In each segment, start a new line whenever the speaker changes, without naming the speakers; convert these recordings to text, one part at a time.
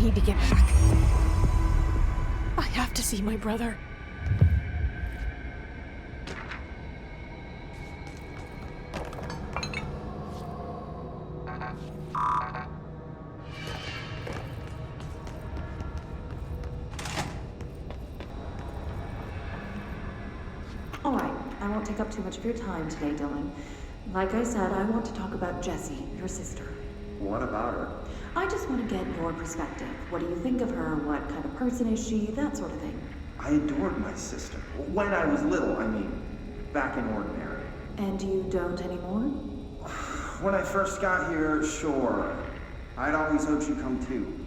need to get back. I have to see my brother.
Alright, I won't take up too much of your time today, Dylan. Like I said, I want to talk about Jessie, your sister.
What about her?
I just want to get your perspective. What do you think of her? What kind of person is she? That sort of thing.
I adored my sister. When I was little, I mean. Back in Ordinary.
And you don't anymore?
When I first got here, sure. I'd always hoped she'd come too.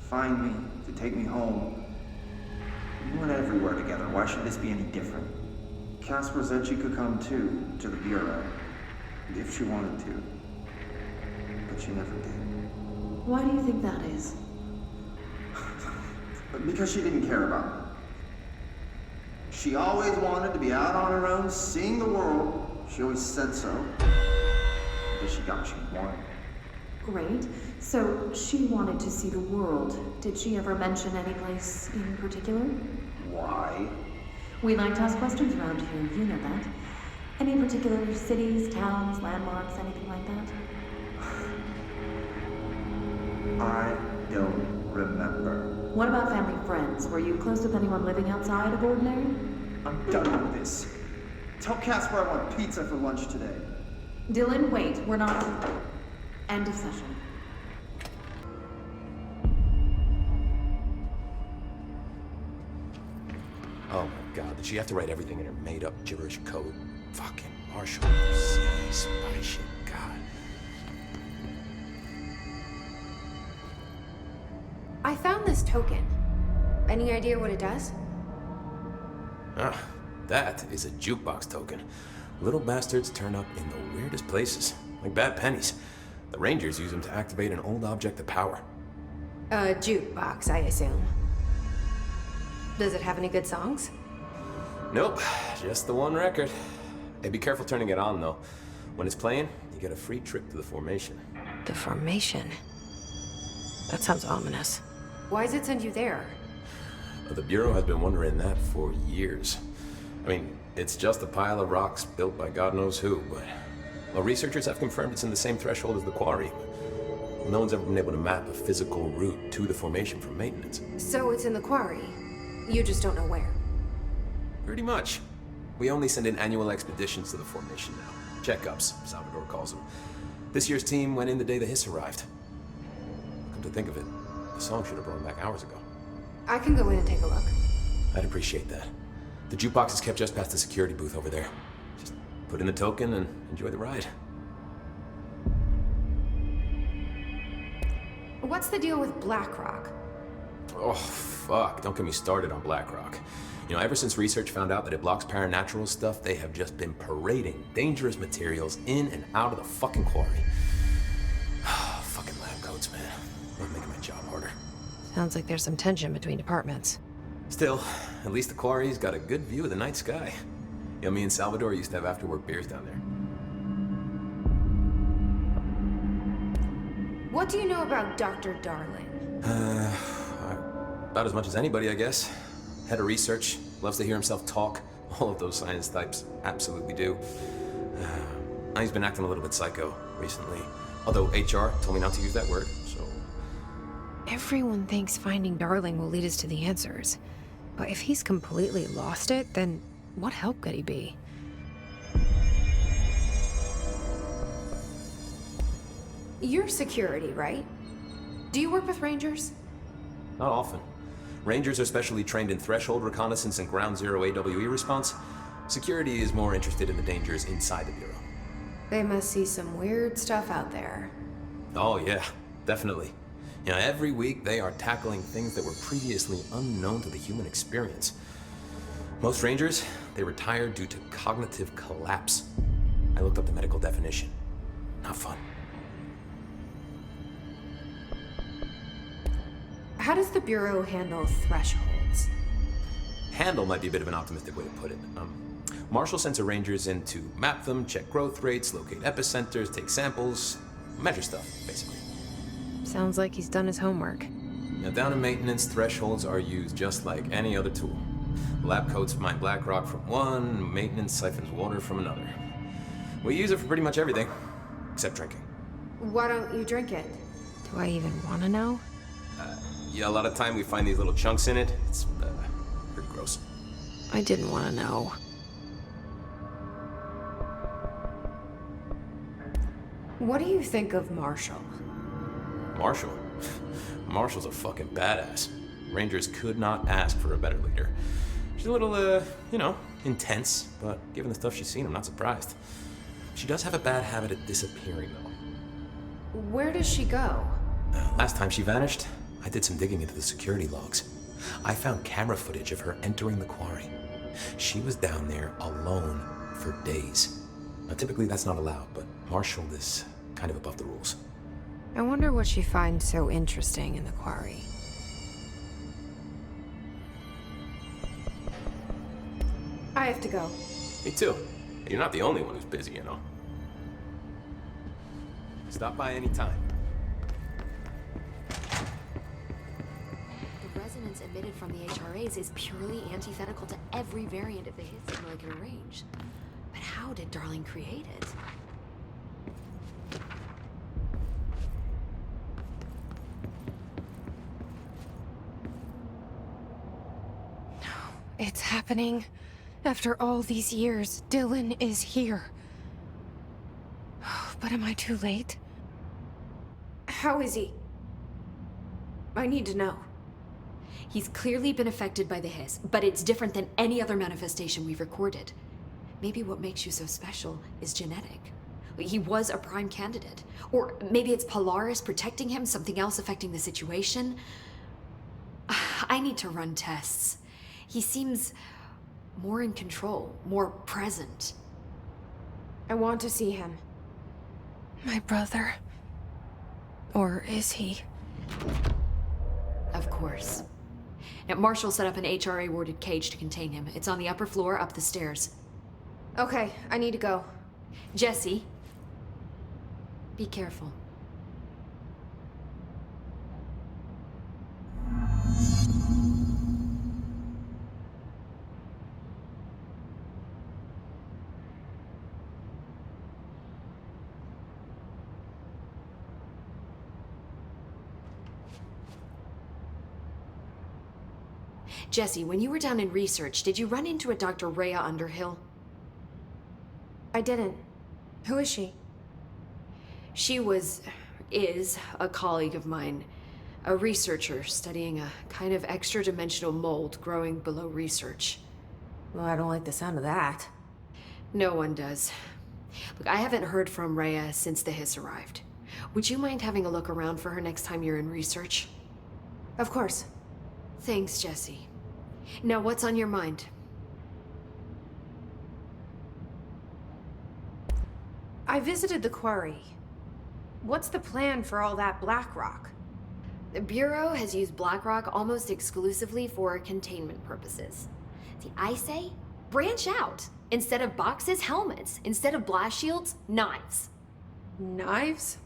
Find me, to take me home. We went everywhere together. Why should this be any different? Casper said she could come too, to the Bureau. If she wanted to. But she never did.
Why do you think that is?
Because she didn't care about me. She always wanted to be out on her own, seeing the world. She always said so. Because she got what she wanted.
Great. So, she wanted to see the world. Did she ever mention any place in particular?
Why?
We like to ask questions around here, you know that. Any particular cities, towns, landmarks, anything like that?
I don't remember.
What about family friends? Were you close with anyone living outside of Ordinary?
I'm done with this. Tell Casper I want pizza for lunch today.
Dylan, wait. We're not... End of session.
Oh my god, did she have to write everything in her made-up gibberish code? Fucking Marshall, CIA spy shit, god.
I found this token. Any idea what it does?
Ah, that is a jukebox token. Little bastards turn up in the weirdest places, like bad pennies. The Rangers use them to activate an old object of power.
A jukebox, I assume. Does it have any good songs?
Nope, just the one record. Hey, be careful turning it on, though. When it's playing, you get a free trip to the Formation.
The Formation? That sounds ominous. Why does it send you there?
The Bureau has been wondering that for years. I mean, it's just a pile of rocks built by God knows who, but... Well, researchers have confirmed it's in the same threshold as the Quarry. No one's ever been able to map a physical route to the Formation for maintenance.
So it's in the Quarry. You just don't know where.
Pretty much. We only send in annual expeditions to the Formation now. Checkups, Salvador calls them. This year's team went in the day the Hiss arrived. Come to think of it, the song should have brought them back hours ago.
I can go in and take a look.
I'd appreciate that. The jukebox is kept just past the security booth over there. Just put in the token and enjoy the ride.
What's the deal with BlackRock?
Oh, fuck. Don't get me started on BlackRock. You know, ever since research found out that it blocks paranatural stuff, they have just been parading dangerous materials in and out of the fucking Quarry. Fucking lab coats, man. They're making my job harder.
Sounds like there's some tension between departments.
Still, at least the Quarry's got a good view of the night sky. You know, me and Salvador used to have after-work beers down there.
What do you know about Dr. Darling?
About as much as anybody, I guess. Head of research, loves to hear himself talk. All of those science types absolutely do. He's been acting a little bit psycho recently. Although HR told me not to use that word, so...
Everyone thinks finding Darling will lead us to the answers. But if he's completely lost it, then what help could he be? You're security, right? Do you work with Rangers?
Not often. Rangers are specially trained in threshold reconnaissance and ground zero AWE response. Security is more interested in the dangers inside the Bureau.
They must see some weird stuff out there.
Oh yeah, definitely. You know, every week they are tackling things that were previously unknown to the human experience. Most Rangers, they retire due to cognitive collapse. I looked up the medical definition. Not fun.
How does the Bureau handle thresholds?
Handle might be a bit of an optimistic way to put it. Marshall sends her Rangers in to map them, check growth rates, locate epicenters, take samples, measure stuff, basically.
Sounds like he's done his homework.
Now, down in maintenance, thresholds are used just like any other tool. Lab coats mine black rock from one, maintenance siphons water from another. We use it for pretty much everything, except drinking.
Why don't you drink it? Do I even want to know?
Yeah, a lot of time we find these little chunks in it. It's pretty gross.
I didn't want to know. What do you think of Marshall?
Marshall? Marshall's a fucking badass. Rangers could not ask for a better leader. She's a little, intense, but given the stuff she's seen, I'm not surprised. She does have a bad habit of disappearing, though.
Where does she go?
Last time she vanished, I did some digging into the security logs. I found camera footage of her entering the quarry. She was down there alone for days. Now, typically that's not allowed, but Marshall is kind of above the rules.
I wonder what she finds so interesting in the quarry. I have to go.
Me too. You're not the only one who's busy, you know. Stop by any time.
The resonance emitted from the HRAs is purely antithetical to every variant of the hit signal it can arrange. But how did Darling create it?
It's happening. After all these years, Dylan is here. But am I too late? How is he? I need to know.
He's clearly been affected by the hiss, but it's different than any other manifestation we've recorded. Maybe what makes you so special is genetic. He was a prime candidate. Or maybe it's Polaris protecting him, something else affecting the situation. I need to run tests. He seems more in control, more present.
I want to see him. My brother. Or is he?
Of course. Now, Marshall set up an HRA-warded cage to contain him. It's on the upper floor, up the stairs.
Okay, I need to go.
Jesse, be careful. Jesse, when you were down in research, did you run into a Dr. Rhea Underhill?
I didn't. Who is she?
She is a colleague of mine, a researcher studying a kind of extra-dimensional mold growing below research.
Well, I don't like the sound of that.
No one does. Look, I haven't heard from Rhea since the hiss arrived. Would you mind having a look around for her next time you're in research?
Of course.
Thanks, Jesse. Now, what's on your mind?
I visited the quarry. What's the plan for all that black rock?
The Bureau has used Blackrock almost exclusively for containment purposes. See, I say, branch out. Instead of boxes, helmets. Instead of blast shields, knives.
Knives?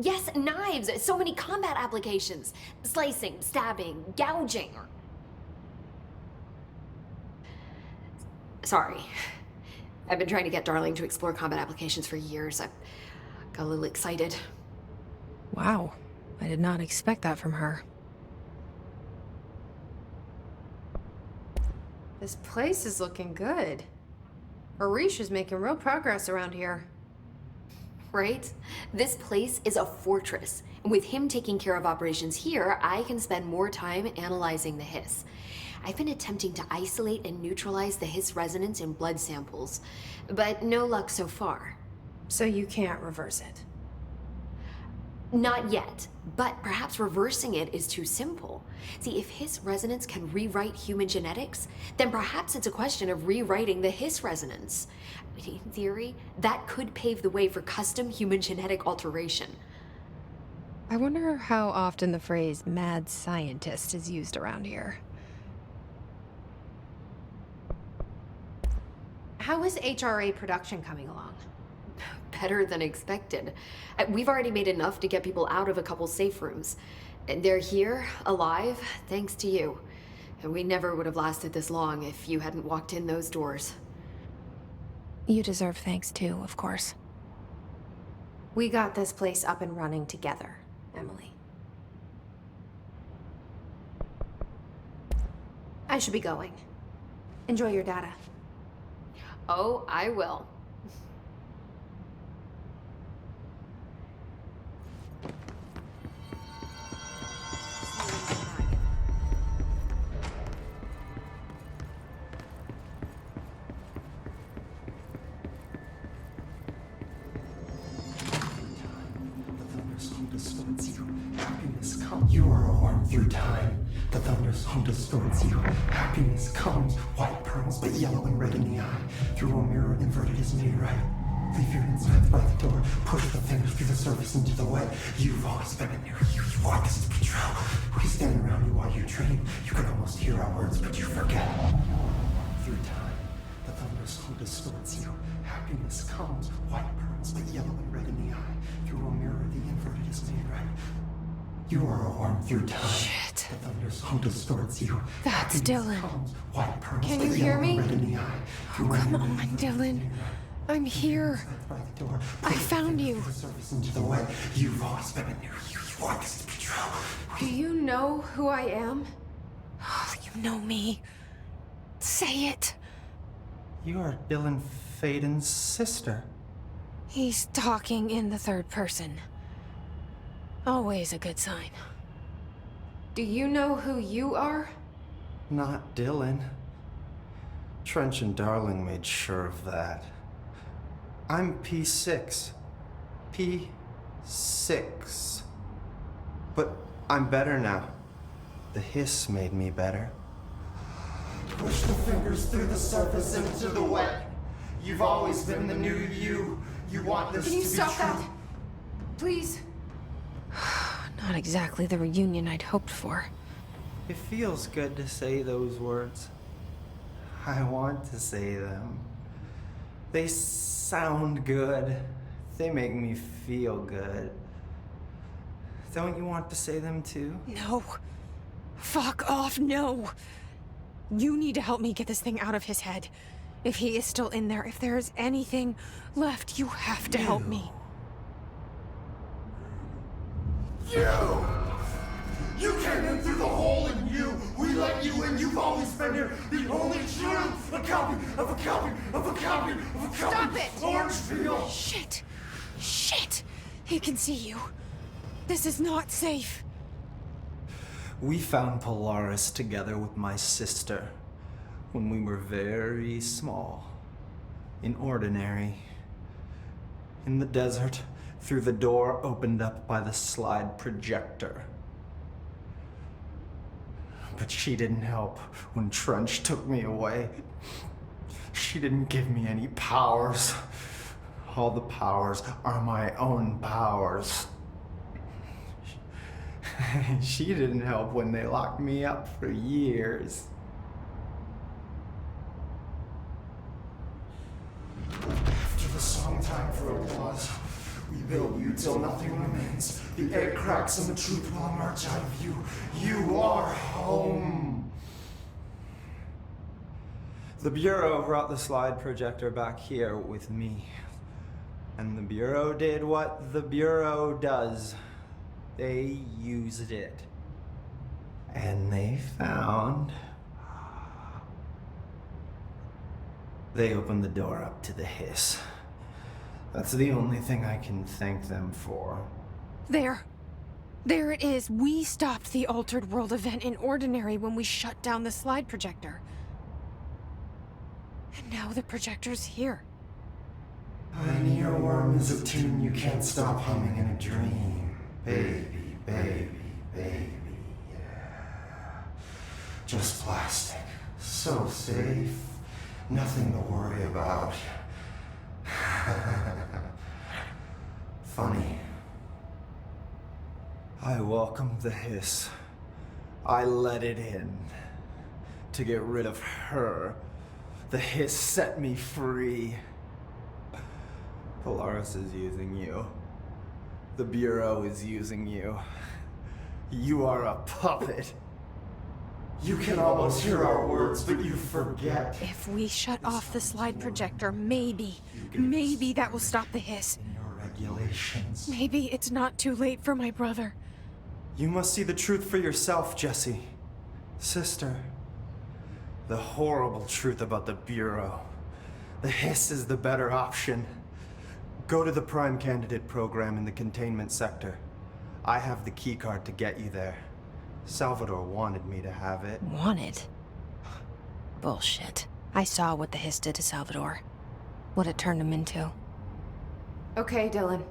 Yes, knives! So many combat applications. Slicing, stabbing, gouging. Sorry. I've been trying to get Darling to explore combat applications for years. I got a little excited.
Wow. I did not expect that from her. This place is looking good. Arish is making real progress around here.
Right? This place is a fortress. And with him taking care of operations here, I can spend more time analyzing the hiss. I've been attempting to isolate and neutralize the hiss resonance in blood samples, but no luck so far.
So you can't reverse it?
Not yet, but perhaps reversing it is too simple. See, if hiss resonance can rewrite human genetics, then perhaps it's a question of rewriting the hiss resonance. In theory, that could pave the way for custom human genetic alteration.
I wonder how often the phrase mad scientist is used around here. How is HRA production coming along?
Better than expected. We've already made enough to get people out of a couple safe rooms. And they're here, alive, thanks to you. And we never would have lasted this long if you hadn't walked in those doors.
You deserve thanks too, of course.
We got this place up and running together, Emily. I should be going. Enjoy your data.
Oh, I will.
Happiness comes. You are a worm through time. The thunderstorm distorts you. Happiness comes. White pearls, but yellow and red in the eye. Through a mirror inverted is made right. Leave your insides by the door. Push the fingers through the surface into the wet. You've always been a near you. You want us to control. We stand around you while you dream. You can almost hear our words, but you forget. Through time, the thunderstorm distorts you. Happiness comes. White pearls, but yellow and red in the eye. Through a mirror, the inverted is made right. You are a worm through time.
Shit.
The thunderstorm distorts you.
That's
Happiness
Dylan.
comes. White pearls,
Can
but
you hear
yellow and
me?
red in the eye. Through a
Come
mirror,
on,
the inverted is
Dylan.
made right.
I'm here.
By the door.
I found you.
Through the surface into the wet. You've always been a near you. You want us to control.
Do you know who I am? You know me. Say it.
You are Dylan Faden's sister.
He's talking in the third person. Always a good sign. Do you know who you are?
Not Dylan. Trench and Darling made sure of that. I'm P6. P6. But I'm better now. The hiss made me better. Push the fingers through the surface into the wet. You've always been the new you. You want this
Can you
to be
stop
true.
that? Please. Not exactly the reunion I'd hoped for.
It feels good to say those words. I want to say them. They sound good. They make me feel good. Don't you want to say them too?
No. Fuck off, no. You need to help me get this thing out of his head. If he is still in there, if there is anything left, you have to help me.
You came in through the hole in you. We let you in. You've always been here. The only truth. A copy of a copy of a copy of a copy.
Stop it!
Orangeville.
Shit. Shit. He can see you. This is not safe.
We found Polaris together with my sister when we were very small, in Ordinary, in the desert, through the door opened up by the slide projector. But she didn't help when Trench took me away. She didn't give me any powers. All the powers are my own powers. She didn't help when they locked me up for years. After the song time for applause, we build you till nothing remains. The egg cracks and the truth will emerge out of you. You are home. The Bureau brought the slide projector back here with me. And the Bureau did what the Bureau does. They used it. And they found... They opened the door up to the hiss. That's the only thing I can thank them for.
There. There it is. We stopped the Altered World event in Ordinary when we shut down the slide projector. And now the projector's here.
An earworm is a tune you can't stop humming in a dream. Baby, baby, baby, yeah. Just plastic. So safe. Nothing to worry about. Funny. I welcomed the hiss. I let it in. To get rid of her. The hiss set me free. Polaris is using you. The Bureau is using you. You are a puppet. You can almost hear our words, but you forget.
If we shut off the slide projector, maybe that will stop the hiss.
In your regulations.
Maybe it's not too late for my brother.
You must see the truth for yourself, Jesse. Sister. The horrible truth about the Bureau. The hiss is the better option. Go to the Prime Candidate program in the containment sector. I have the keycard to get you there. Salvador wanted me to have it.
Wanted? Bullshit. I saw what the hiss did to Salvador. What it turned him into. Okay, Dylan.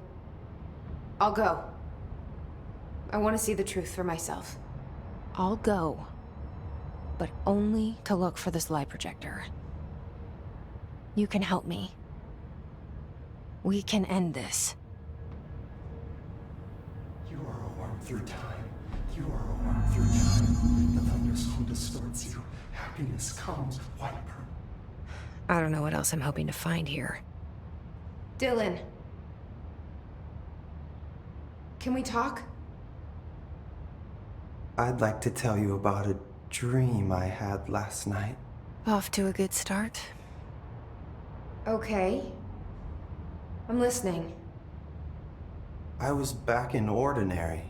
I'll go. I want to see the truth for myself. I'll go. But only to look for the slide projector. You can help me. We can end this.
You are a worm through time. You are a worm through time. The thunderstorm distorts you. Happiness comes, white pearl.
I don't know what else I'm hoping to find here. Dylan. Can we talk?
I'd like to tell you about a dream I had last night.
Off to a good start. Okay. I'm listening.
I was back in Ordinary,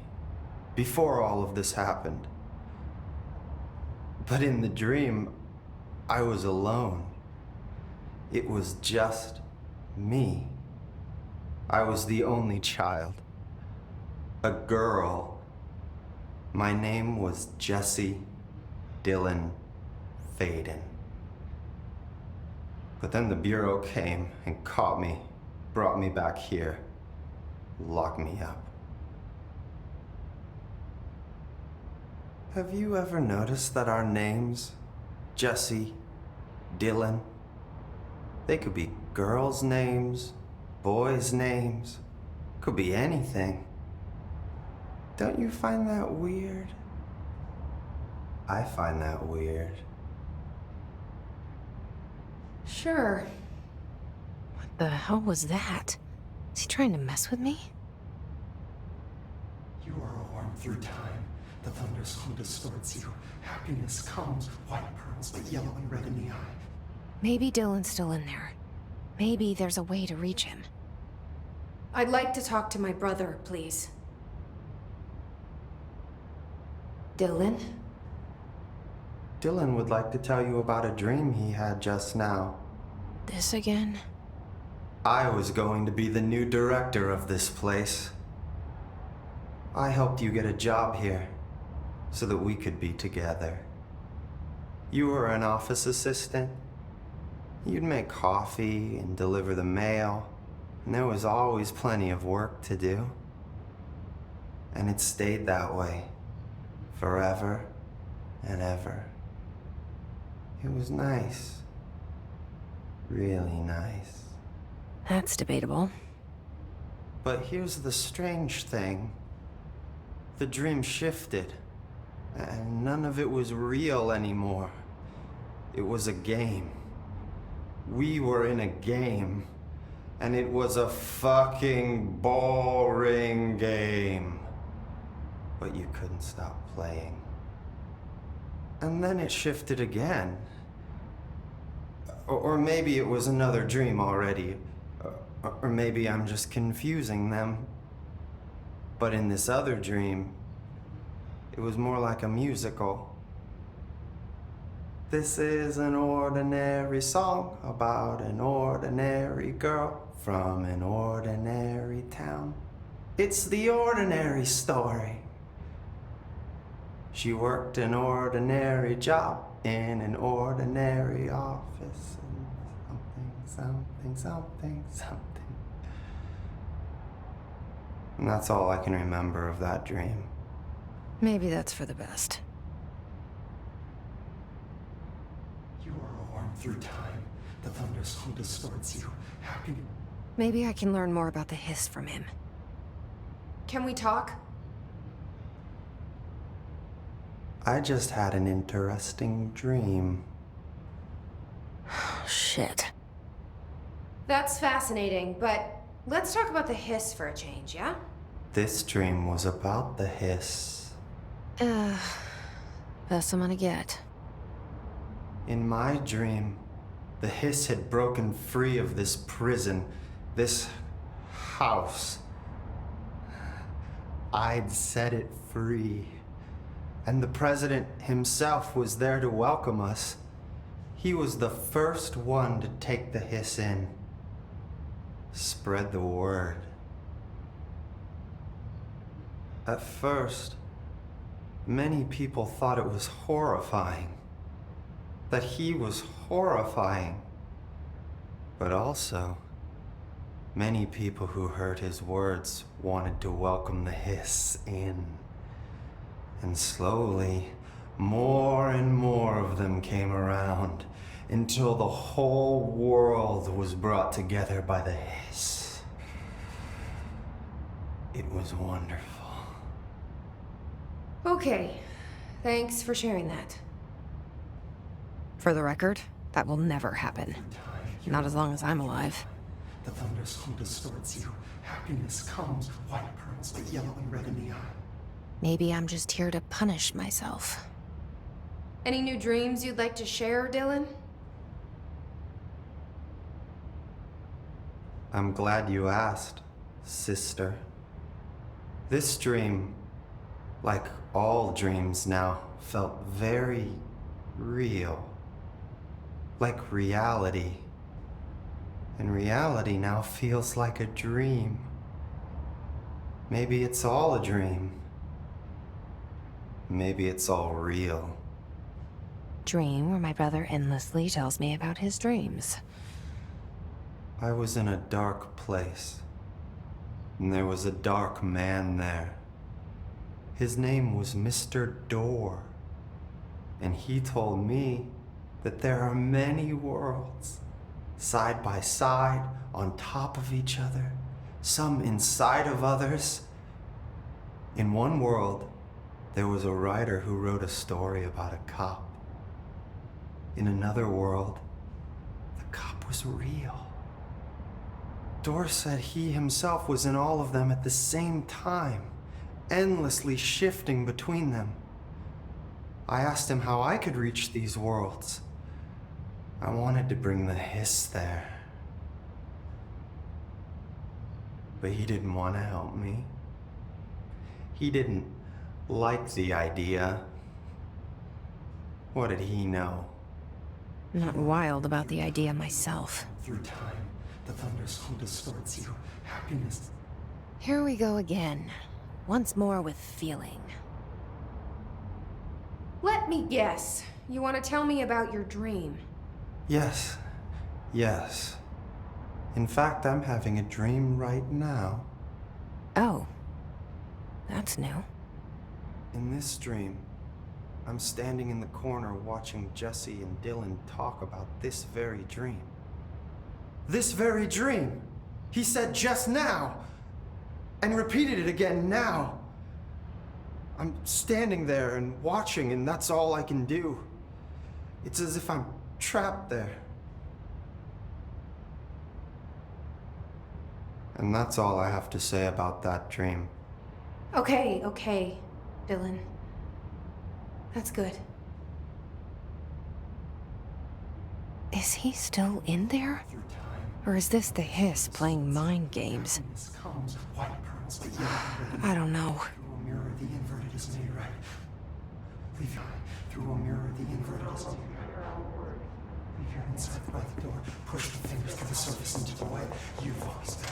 before all of this happened. But in the dream, I was alone. It was just me. I was the only child. A girl. My name was Jesse Dylan Faden. But then the Bureau came and caught me, brought me back here, locked me up. Have you ever noticed that our names, Jesse, Dylan, they could be girls' names, boys' names, could be anything. Don't you find that weird? I find that weird.
Sure. What the hell was that? Is he trying to mess with me?
You are a worm through time. The thunderstorm distorts you. Happiness comes, white pearls, but yellow and red in the eye.
Maybe Dylan's still in there. Maybe there's a way to reach him. I'd like to talk to my brother, please. Dylan?
Dylan would like to tell you about a dream he had just now.
This again?
I was going to be the new director of this place. I helped you get a job here, so that we could be together. You were an office assistant. You'd make coffee and deliver the mail, and there was always plenty of work to do. And it stayed that way, forever and ever. It was nice. Really nice.
That's debatable.
But here's the strange thing. The dream shifted, and none of it was real anymore. It was a game. We were in a game, and it was a fucking boring game. But you couldn't stop playing. And then it shifted again. Or maybe it was another dream already. Or maybe I'm just confusing them. But in this other dream, it was more like a musical. This is an ordinary song about an ordinary girl from an ordinary town. It's the ordinary story. She worked an ordinary job in an ordinary office. And something. And that's all I can remember of that dream.
Maybe that's for the best.
You are a worm through time. The thunderstorm distorts you. Happy.
Maybe I can learn more about the hiss from him. Can we talk?
I just had an interesting dream.
Shit. That's fascinating, but let's talk about the hiss for a change, yeah?
This dream was about the hiss.
Best I'm gonna get.
In my dream, the Hiss had broken free of this prison, this house. I'd set it free. And the president himself was there to welcome us. He was the first one to take the Hiss in. Spread the word. At first, many people thought it was horrifying. That he was horrifying. But also, many people who heard his words wanted to welcome the Hiss in. And slowly, more and more of them came around until the whole world was brought together by the Hiss. It was wonderful.
Okay. Thanks for sharing that. For the record, that will never happen. Not as long as I'm alive.
The thunderstorm distorts you. Happiness comes, white pearls, but yellow and red in the eye.
Maybe I'm just here to punish myself. Any new dreams you'd like to share, Dylan?
I'm glad you asked, sister. This dream, like all dreams now, felt very real. Like reality. And reality now feels like a dream. Maybe it's all a dream. Maybe it's all real.
Dream where my brother endlessly tells me about his dreams.
I was in a dark place, and there was a dark man there. His name was Mr. Door, and he told me that there are many worlds, side by side, on top of each other, some inside of others. In one world, there was a writer who wrote a story about a cop. In another world, the cop was real. Door said he himself was in all of them at the same time, endlessly shifting between them. I asked him how I could reach these worlds. I wanted to bring the Hiss there. But he didn't want to help me. He didn't like the idea. What did he know?
I'm not wild about the idea myself.
Through time, the thunderstorm distorts you. Happiness.
Here we go again. Once more with feeling. Let me guess. You want to tell me about your dream?
Yes. Yes. In fact, I'm having a dream right now.
Oh. That's new.
In this dream, I'm standing in the corner watching Jesse and Dylan talk about this very dream. This very dream! He said just now! And repeated it again now! I'm standing there and watching, and that's all I can do. It's as if I'm trapped there. And that's all I have to say about that dream.
Okay, Dylan. That's good. Is he still in there? Or is this the Hiss playing mind games? I don't know.
Through a mirror, the inverted is made right. Leave your through a mirror, the inverted is made right. Leave your inside by the door. Push the fingers through the surface into the light. You've lost it.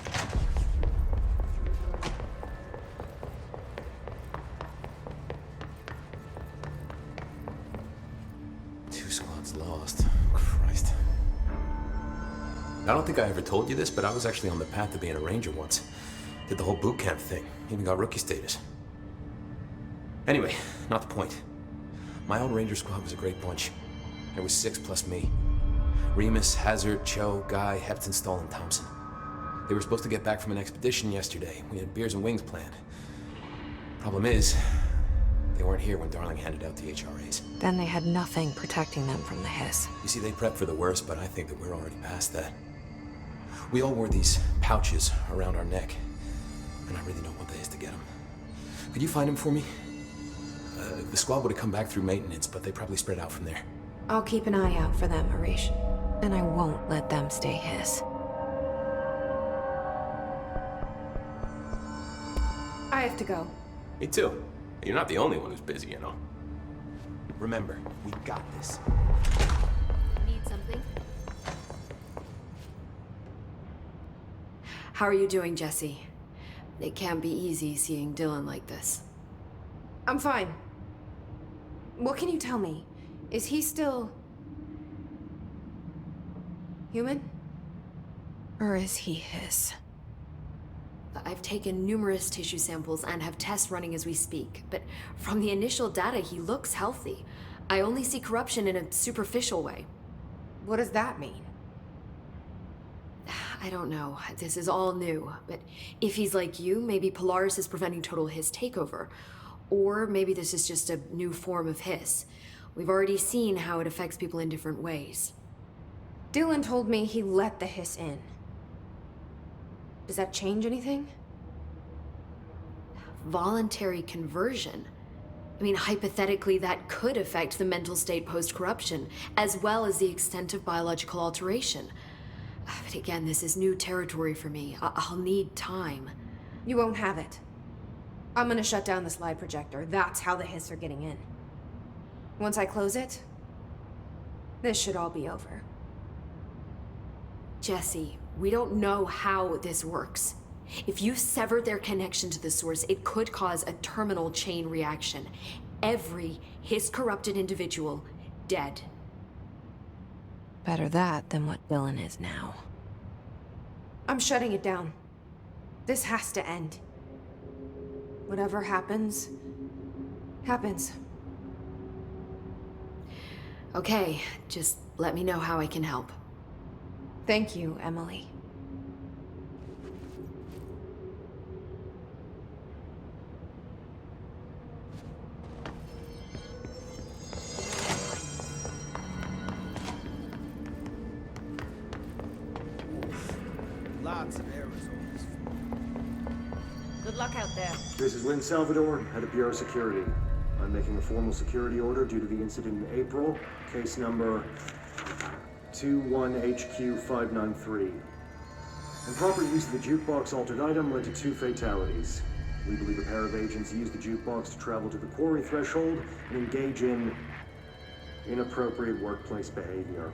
Two squads lost. Christ. I don't think I ever told you this, but I was actually on the path to being a ranger once. Did the whole boot camp thing. Even got rookie status. Anyway, not the point. My old ranger squad was a great bunch. There was 6 plus me. Remus, Hazard, Cho, Guy, Hepton, Stoll, and Thompson. They were supposed to get back from an expedition yesterday. We had beers and wings planned. Problem is, they weren't here when Darling handed out the HRAs.
Then they had nothing protecting them from the Hiss.
You see, they prepped for the worst, but I think that we're already past that. We all wore these pouches around our neck, and I really don't want the Hiss to get them. Could you find them for me? The squad would have come back through maintenance, but they probably spread out from there.
I'll keep an eye out for them, Arish. And I won't let them stay his. I have to go.
Me too. You're not the only one who's busy, you know. Remember, we got this.
Need something? How are you doing, Jesse? It can't be easy seeing Dylan like this.
I'm fine. What can you tell me? Is he still... human?
Or is he his?
I've taken numerous tissue samples and have tests running as we speak, but from the initial data, he looks healthy. I only see corruption in a superficial way.
What does that mean?
I don't know. This is all new, but if he's like you, maybe Polaris is preventing total Hiss takeover. Or maybe this is just a new form of Hiss. We've already seen how it affects people in different ways.
Dylan told me he let the hiss in. Does that change anything?
Voluntary conversion. I mean, hypothetically, that could affect the mental state post-corruption, as well as the extent of biological alteration. But again, this is new territory for me. I'll need time.
You won't have it. I'm gonna shut down the slide projector. That's how the hiss are getting in. Once I close it, this should all be over.
Jesse, we don't know how this works. If you sever their connection to the source, it could cause a terminal chain reaction. Every Hiss-corrupted individual dead.
Better that than what Dylan is now. I'm shutting it down. This has to end. Whatever happens, happens.
Okay, just let me know how I can help.
Thank you, Emily.
Lots of errors on this floor.
Good luck out there.
This is Lynn Salvador, head of Bureau Security. I'm making a formal security order due to the incident in April, case number 21HQ593. Improper use of the jukebox altered item led to 2 fatalities. We believe a pair of agents used the jukebox to travel to the quarry threshold and engage in inappropriate workplace behavior.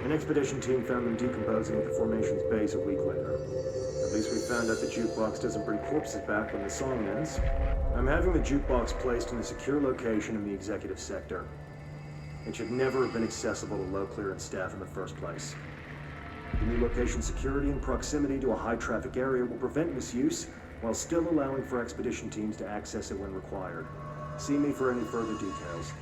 An expedition team found them decomposing at the formation's base a week later. At least we found out the jukebox doesn't bring corpses back when the song ends. I'm having the jukebox placed in a secure location in the executive sector. It should never have been accessible to low clearance staff in the first place. The new location security and proximity to a high traffic area will prevent misuse, while still allowing for expedition teams to access it when required. See me for any further details.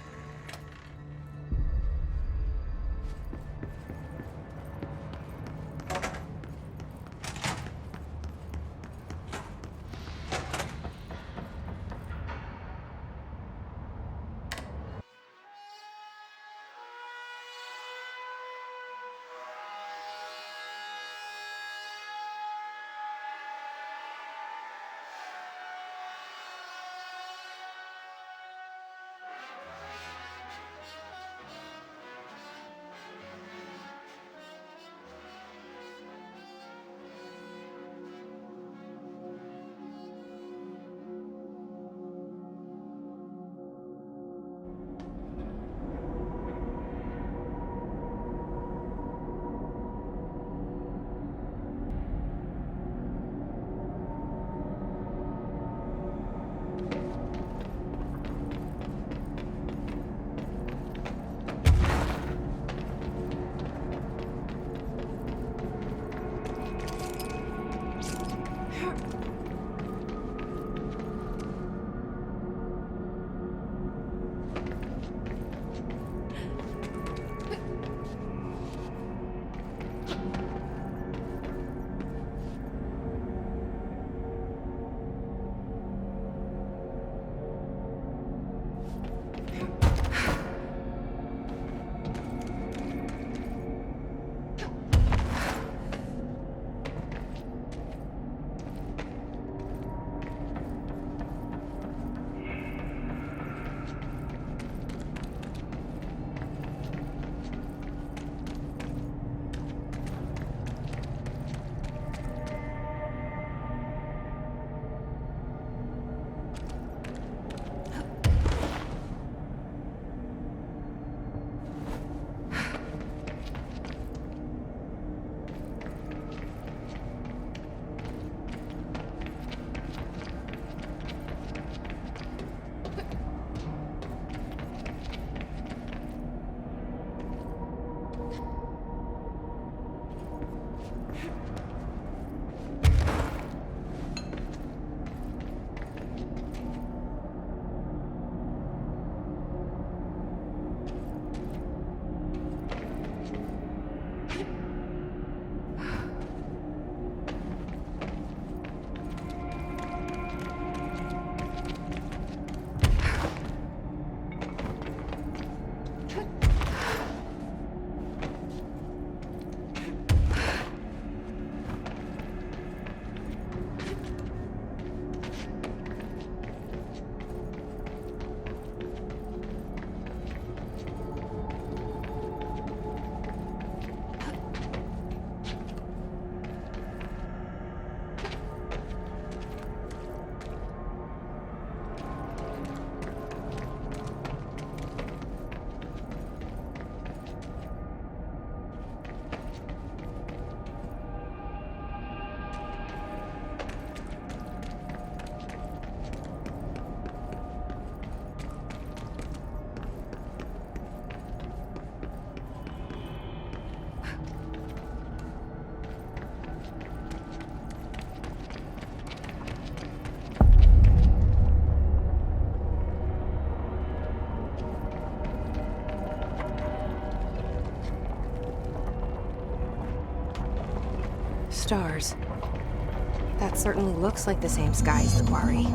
stars. That certainly looks like the same sky as the quarry.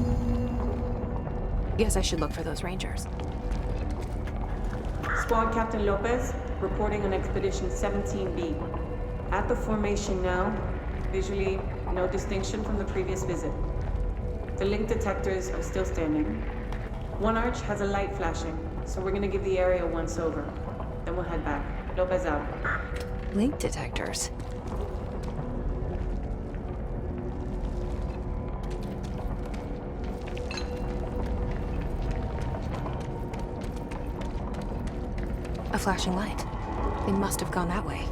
Guess I should look for those rangers.
Squad Captain Lopez, reporting on Expedition 17B. At the formation now, visually no distinction from the previous visit. The link detectors are still standing. One arch has a light flashing, so we're gonna give the area a once-over. Then we'll head back. Lopez out.
Link detectors. A flashing light. They must have gone that way.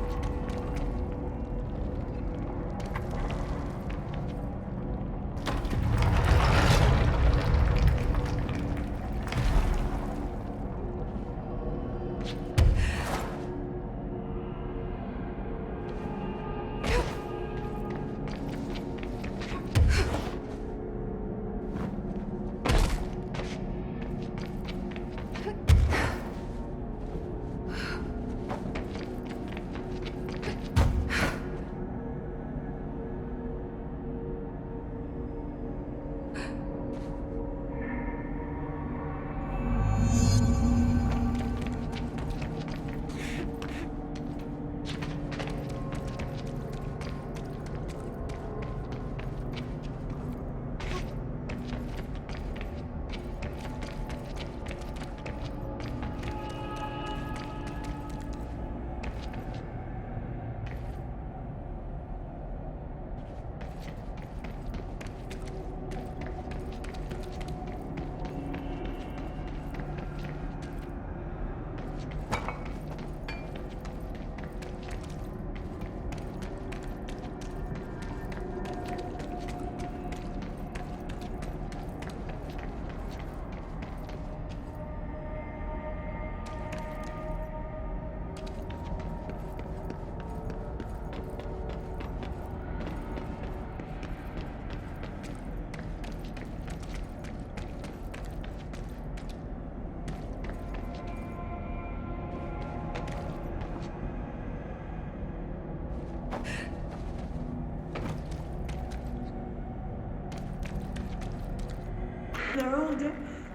They're all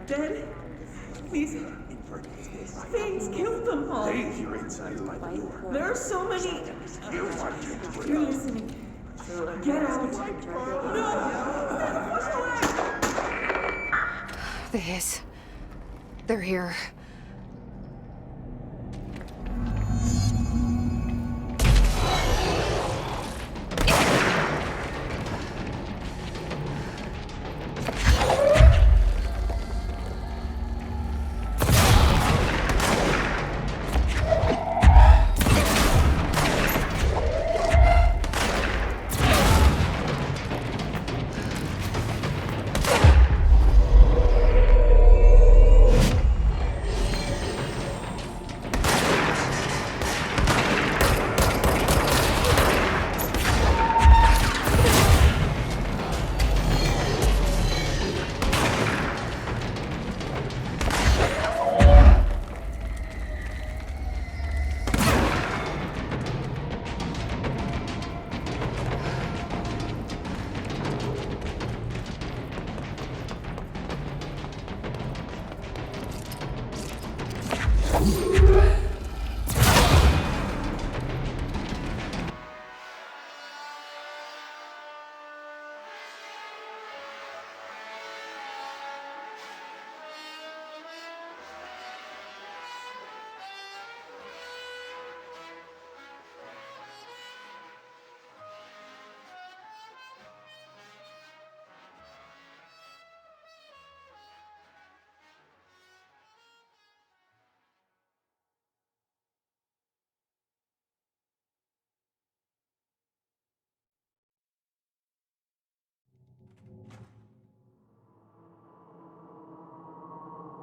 dead. These things killed them all.
Dave, you're inside by the door.
There are so many.
You want to
You're listening. Get out. No!
The Hiss. They're here.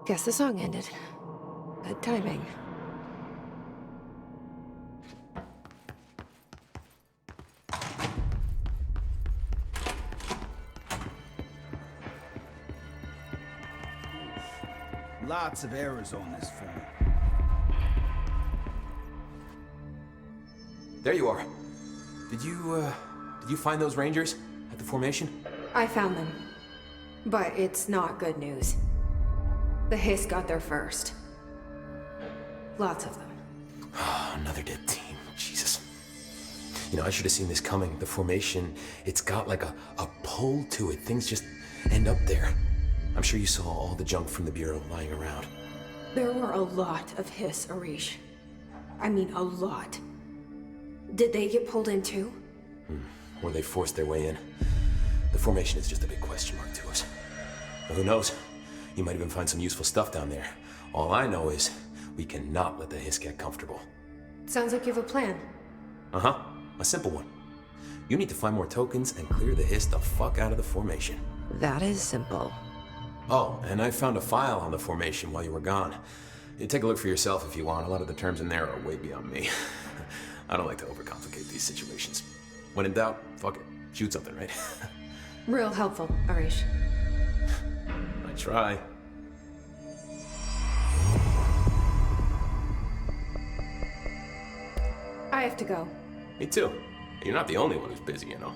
Guess the song ended. Good timing.
Lots of errors on this form.
There you are. Did you Did you find those Rangers at the formation?
I found them. But it's not good news. The Hiss got there first. Lots of them.
Another dead team. Jesus. You know, I should have seen this coming. The formation, it's got like a pull to it. Things just end up there. I'm sure you saw all the junk from the Bureau lying around.
There were a lot of Hiss, Arish. I mean, a lot. Did they get pulled in too?
Or they forced their way in. The formation is just a big question mark to us. But who knows? You might even find some useful stuff down there. All I know is we cannot let the Hiss get comfortable.
Sounds like you have a plan.
Uh-huh. A simple one. You need to find more tokens and clear the Hiss the fuck out of the formation.
That is simple.
Oh, and I found a file on the formation while you were gone. You take a look for yourself if you want. A lot of the terms in there are way beyond me. I don't like to overcomplicate these situations. When in doubt, fuck it. Shoot something, right?
Real helpful, Arish.
I try.
I have to go.
Me too. You're not the only one who's busy, you know.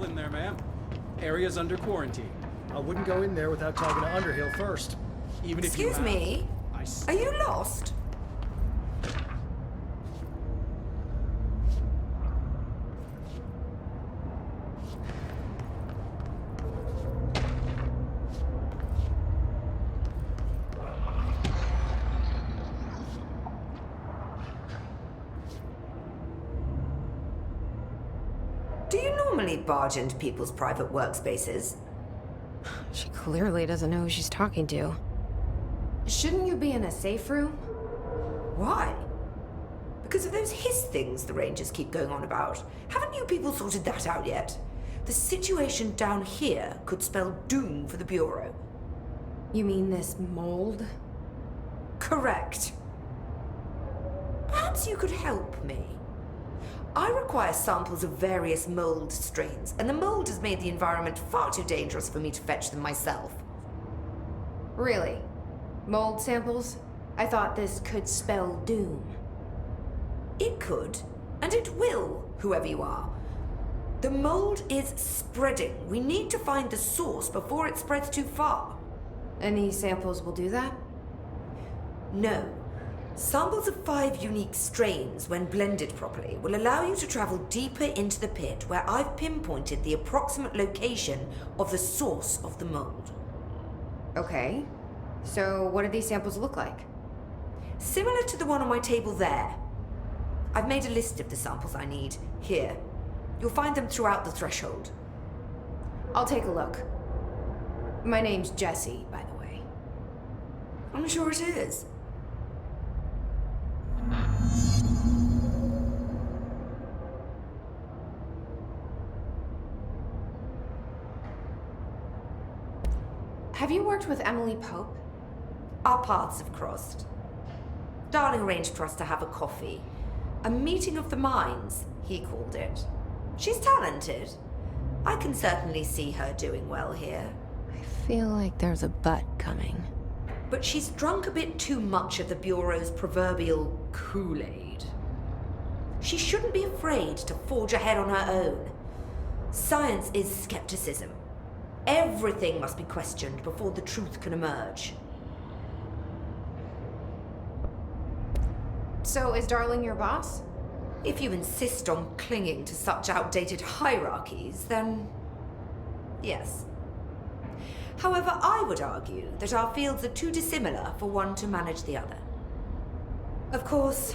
In there, ma'am. Area's under quarantine. I wouldn't go in there without talking to Underhill first. Even if you
Excuse me? Are you lost? Do you normally barge into people's private workspaces?
She clearly doesn't know who she's talking to. Shouldn't you be in a safe room?
Why? Because of those Hiss things the Rangers keep going on about. Haven't you people sorted that out yet? The situation down here could spell doom for the Bureau.
You mean this mold?
Correct. Perhaps you could help me. I require samples of various mold strains, and the mold has made the environment far too dangerous for me to fetch them myself.
Really? Mold samples? I thought this could spell doom.
It could, and it will, whoever you are. The mold is spreading. We need to find the source before it spreads too far.
And these samples will do that?
No. Samples of 5 unique strains, when blended properly, will allow you to travel deeper into the pit where I've pinpointed the approximate location of the source of the mold.
Okay. So what do these samples look like?
Similar to the one on my table there. I've made a list of the samples I need. Here. You'll find them throughout the threshold.
I'll take a look. My name's Jessie, by the way.
I'm sure it is.
Have you worked with Emily Pope?
Our paths have crossed. Darling arranged for us to have a coffee. A meeting of the minds, he called it. She's talented. I can certainly see her doing well here.
I feel like there's a but coming.
But she's drunk a bit too much of the Bureau's proverbial Kool-Aid. She shouldn't be afraid to forge ahead on her own. Science is skepticism. Everything must be questioned before the truth can emerge.
So is Darling your boss?
If you insist on clinging to such outdated hierarchies, then yes. However, I would argue that our fields are too dissimilar for one to manage the other. Of course,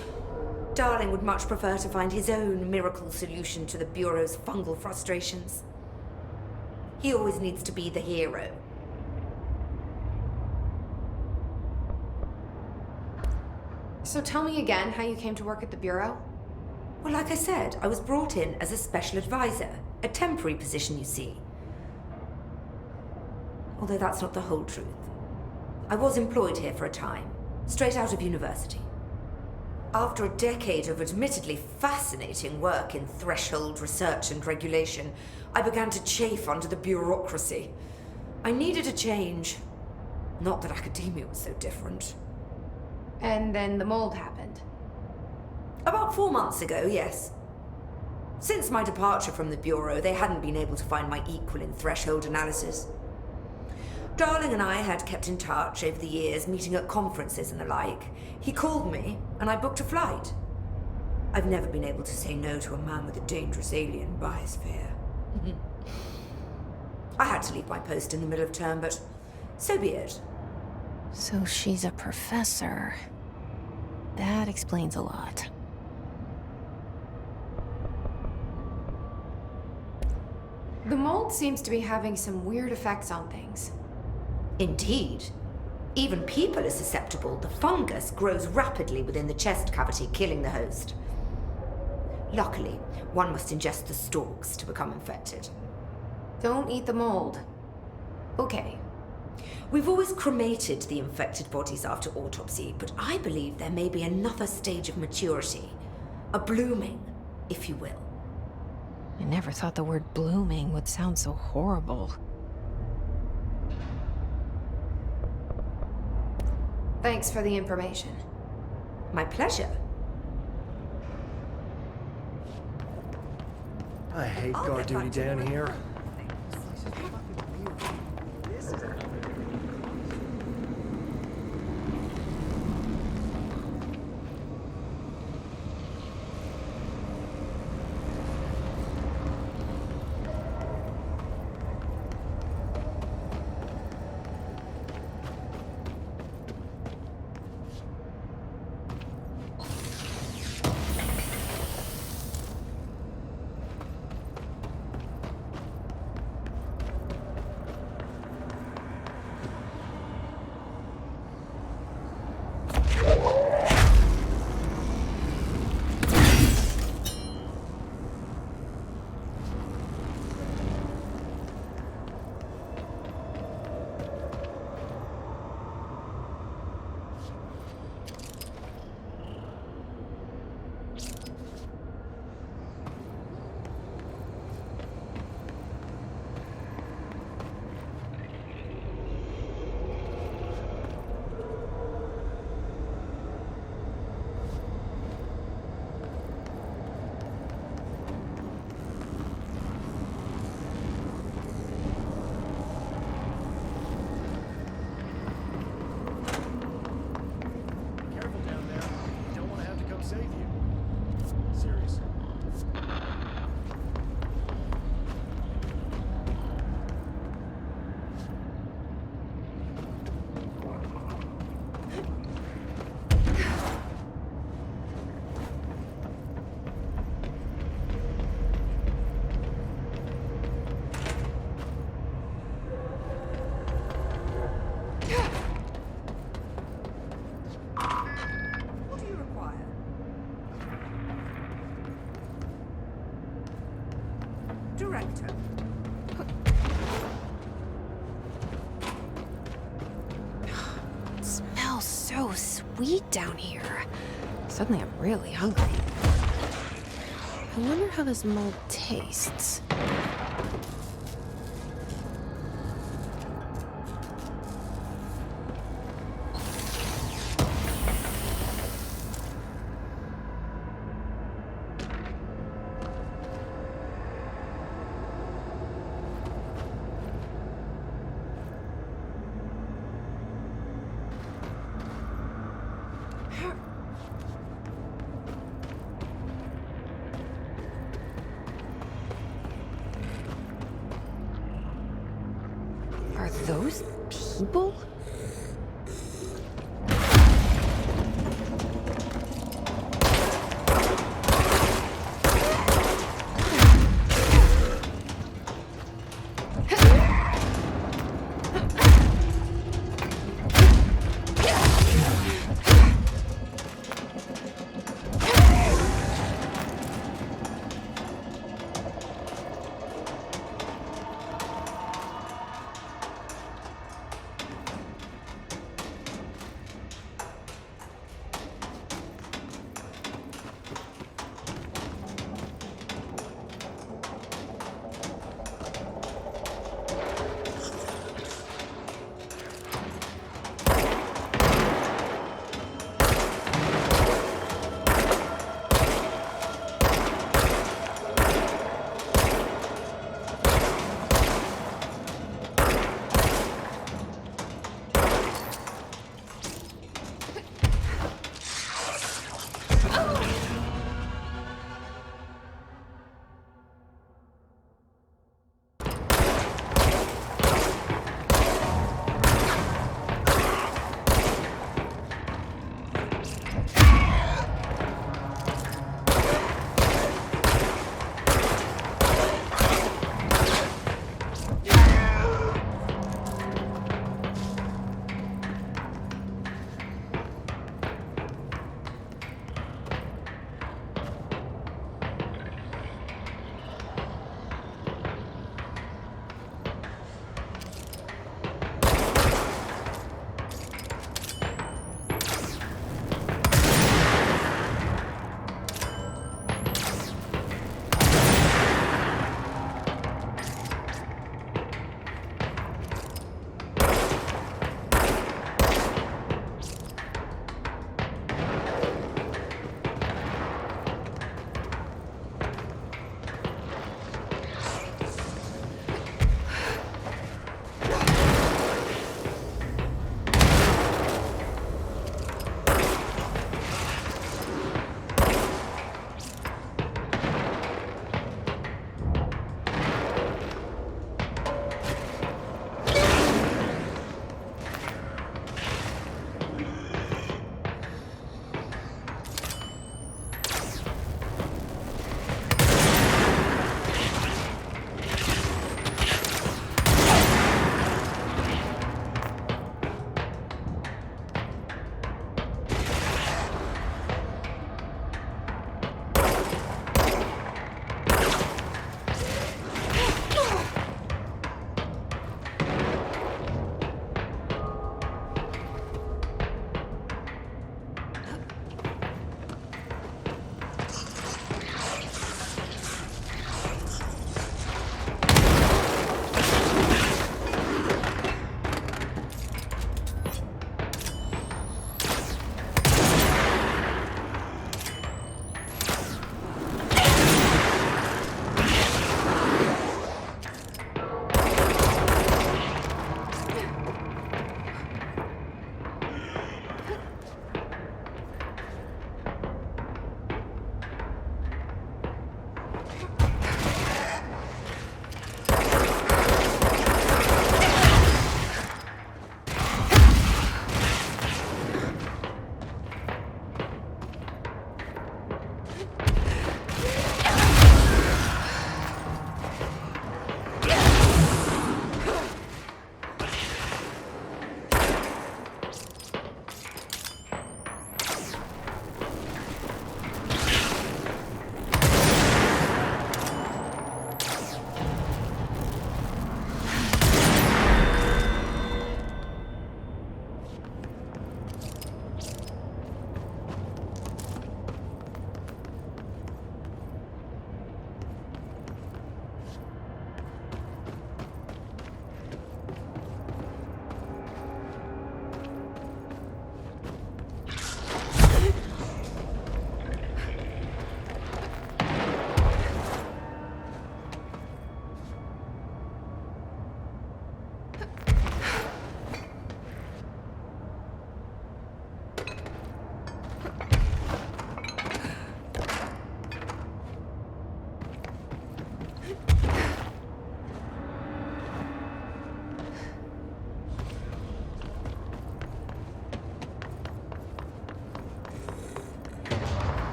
Darling would much prefer to find his own miracle solution to the Bureau's fungal frustrations. He always needs to be the hero.
So tell me again how you came to work at the Bureau?
Well, like I said, I was brought in as a special advisor. A temporary position, you see. Although that's not the whole truth. I was employed here for a time, straight out of university. After a decade of admittedly fascinating work in threshold research and regulation, I began to chafe under the bureaucracy. I needed a change. Not that academia was so different.
And then the mold happened.
About 4 months ago, yes. Since my departure from the Bureau, they hadn't been able to find my equal in threshold analysis. Darling and I had kept in touch over the years, meeting at conferences and the like. He called me, and I booked a flight. I've never been able to say no to a man with a dangerous alien biosphere. I had to leave my post in the middle of term, but so be it.
So she's a professor. That explains a lot. The mold seems to be having some weird effects on things.
Indeed. Even people are susceptible. The fungus grows rapidly within the chest cavity, killing the host. Luckily, one must ingest the stalks to become infected.
Don't eat the mold. Okay.
We've always cremated the infected bodies after autopsy, but I believe there may be another stage of maturity. A blooming, if you will.
I never thought the word blooming would sound so horrible. Thanks for the information.
My pleasure.
I hate guard duty down here.
director.
It smells so sweet down here. Suddenly I'm really hungry. I wonder how this mold tastes. Are those people?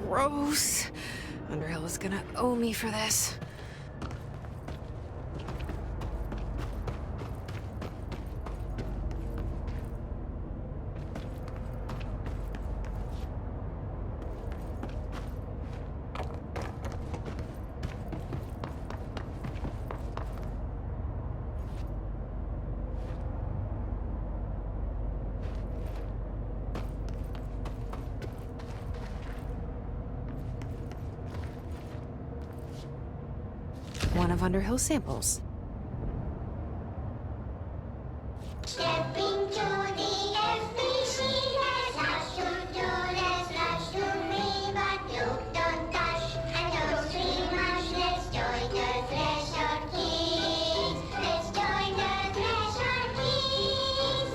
Gross. Underhill is gonna owe me for this. One of Underhill's samples.
Stepping to the FBC, there's lots to do, there's lots to read, but look, don't touch, and don't scream much. Let's join the Threshold Kids. Let's join the Threshold Kids.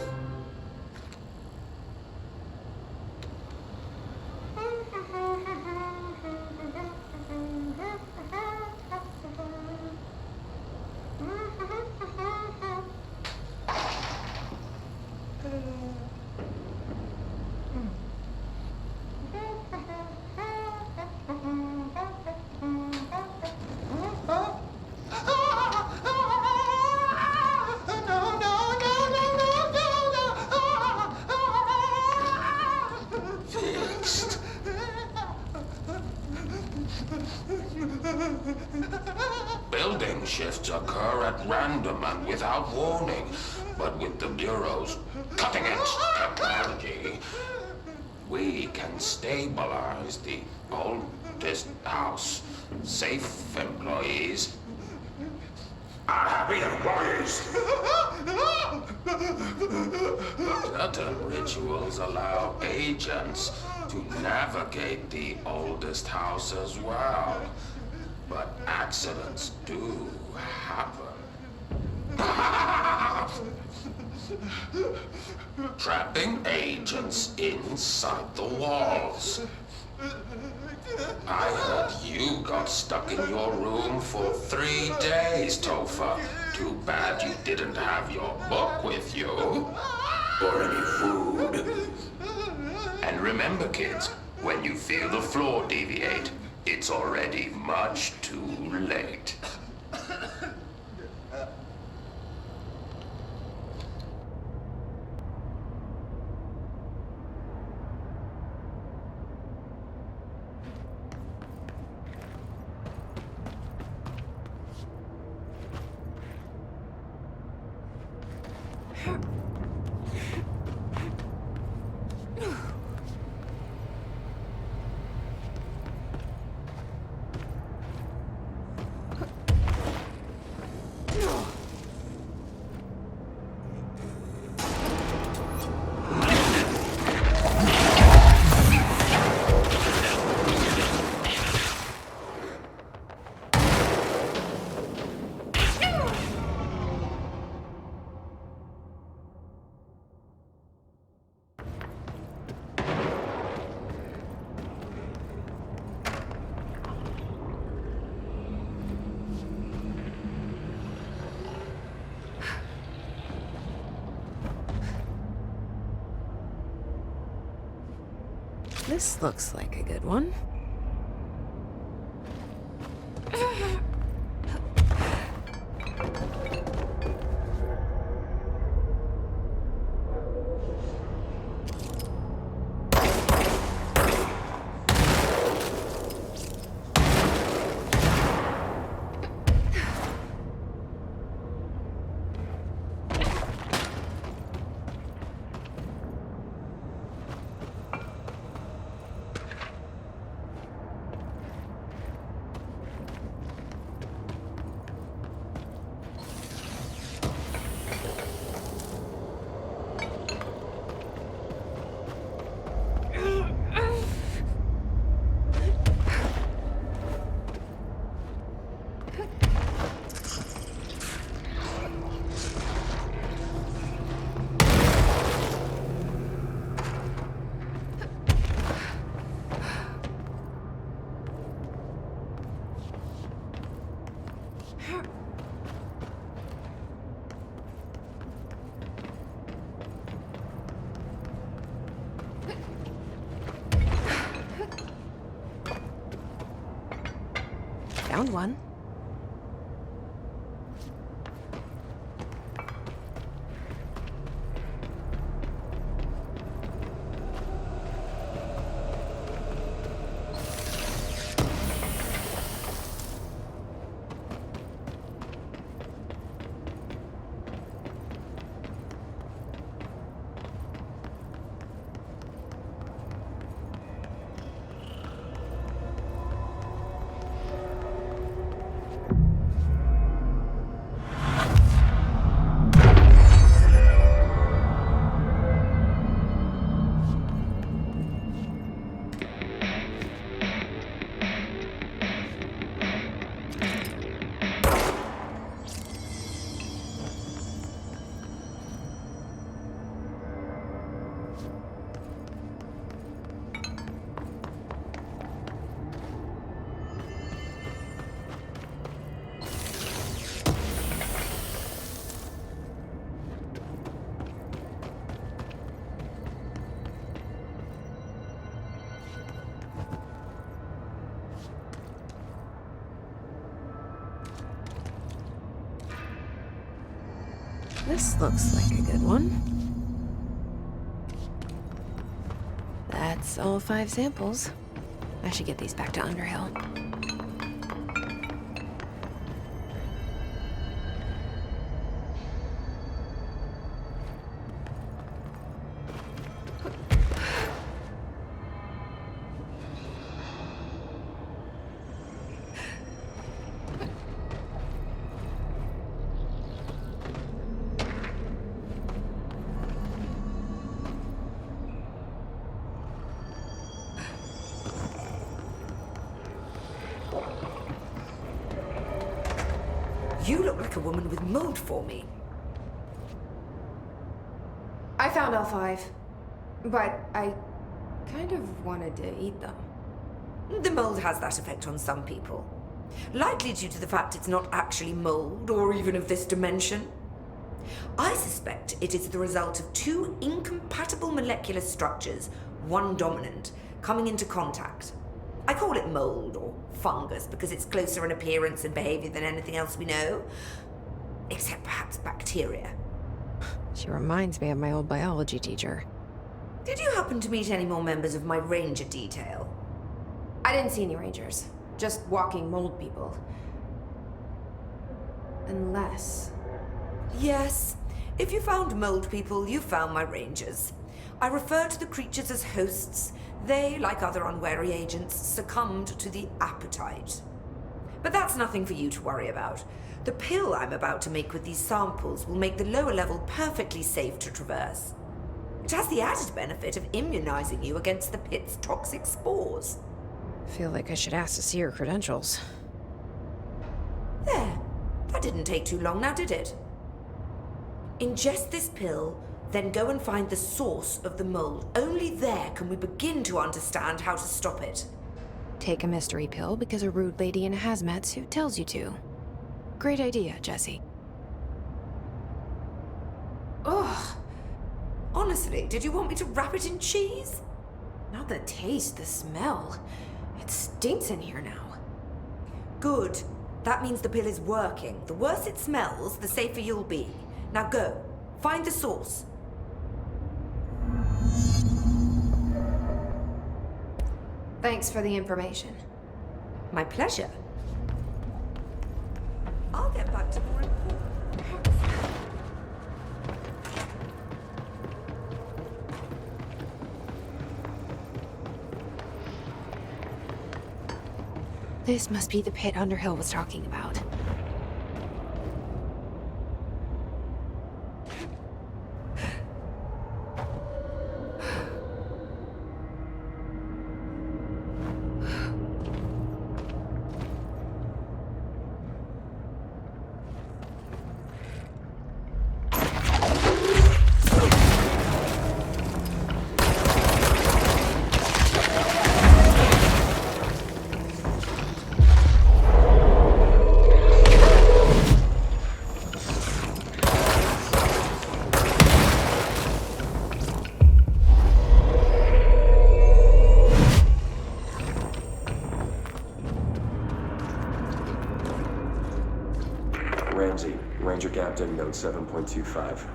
Building shifts occur at random and without warning, but with the Bureau's cutting-edge technology, we can stabilize the oldest house. Safe employees are happy employees. Certain rituals allow agents to navigate the oldest house as well. But accidents do happen. Trapping agents inside the walls. I heard you got stuck in your room for 3 days, Topher. Too bad you didn't have your book with you. Or any food. And remember, kids, when you feel the floor deviate, it's already much too late.
This looks like a good one.
Found one. This looks like a good one. That's all 5 samples. I should get these back to Underhill.
You look like a woman with mold for me.
I found all 5, but I kind of wanted to eat them.
The mold has that effect on some people. Likely due to the fact it's not actually mold, or even of this dimension. I suspect it is the result of 2 incompatible molecular structures, one dominant, coming into contact. I call it mold, or fungus, because it's closer in appearance and behavior than anything else we know. Except perhaps bacteria.
She reminds me of my old biology teacher.
Did you happen to meet any more members of my ranger detail?
I didn't see any rangers. Just walking mold people. Unless...
Yes. If you found mold people, you found my rangers. I refer to the creatures as hosts. They, like other unwary agents, succumbed to the appetite. But that's nothing for you to worry about. The pill I'm about to make with these samples will make the lower level perfectly safe to traverse. It has the added benefit of immunizing you against the pit's toxic spores.
Feel like I should ask to see her credentials.
There. That didn't take too long now, did it? Ingest this pill, then go and find the source of the mold. Only there can we begin to understand how to stop it.
Take a mystery pill because a rude lady in a hazmat suit tells you to. Great idea, Jesse.
Ugh. Honestly, did you want me to wrap it in cheese?
Not the taste, the smell. It stinks in here now.
Good. That means the pill is working. The worse it smells, the safer you'll be. Now go. Find the source.
Thanks for the information.
My pleasure. I'll get back to more important.
This must be the pit Underhill was talking about.
Ramsey, Ranger Captain, note 7.25.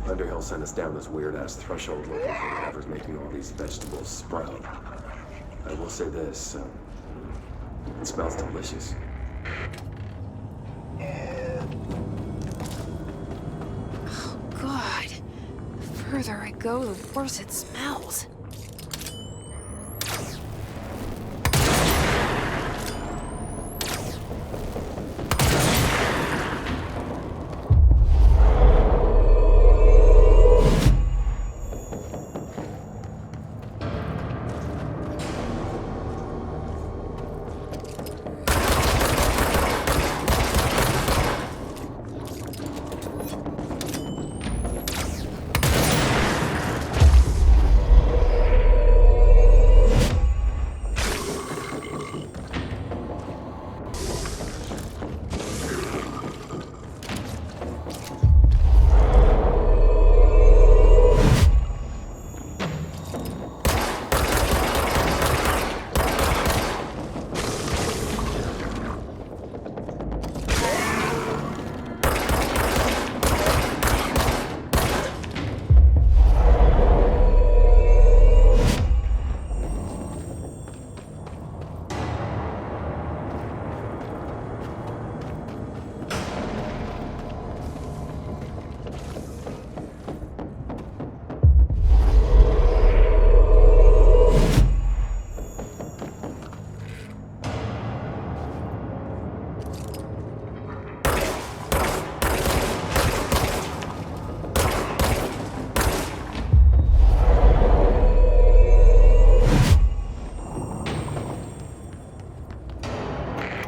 Underhill sent us down this weird-ass threshold looking for whatever's making all these vegetables sprout. I will say this, it smells delicious.
Oh, God. The further I go, the worse it smells.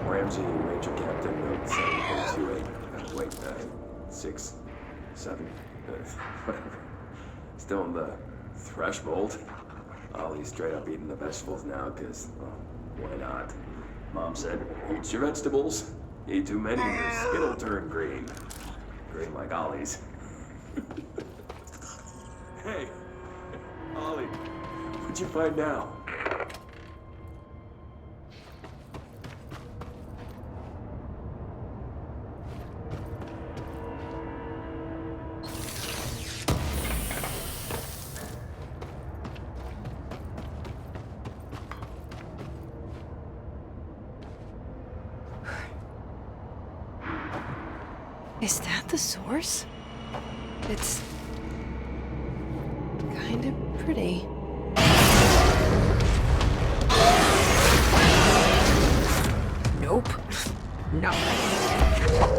Ramsey, Ranger Captain, note 7.28. Wait, 6, 7, whatever. Still in the threshold. Ollie's straight up eating the vegetables now, because, well, why not? Mom said, eat your vegetables. Eat too many and your skin will turn green. Green like Ollie's. Hey, Ollie, what'd you find now?
Is that the source? It's kind of pretty. Nope. Not right.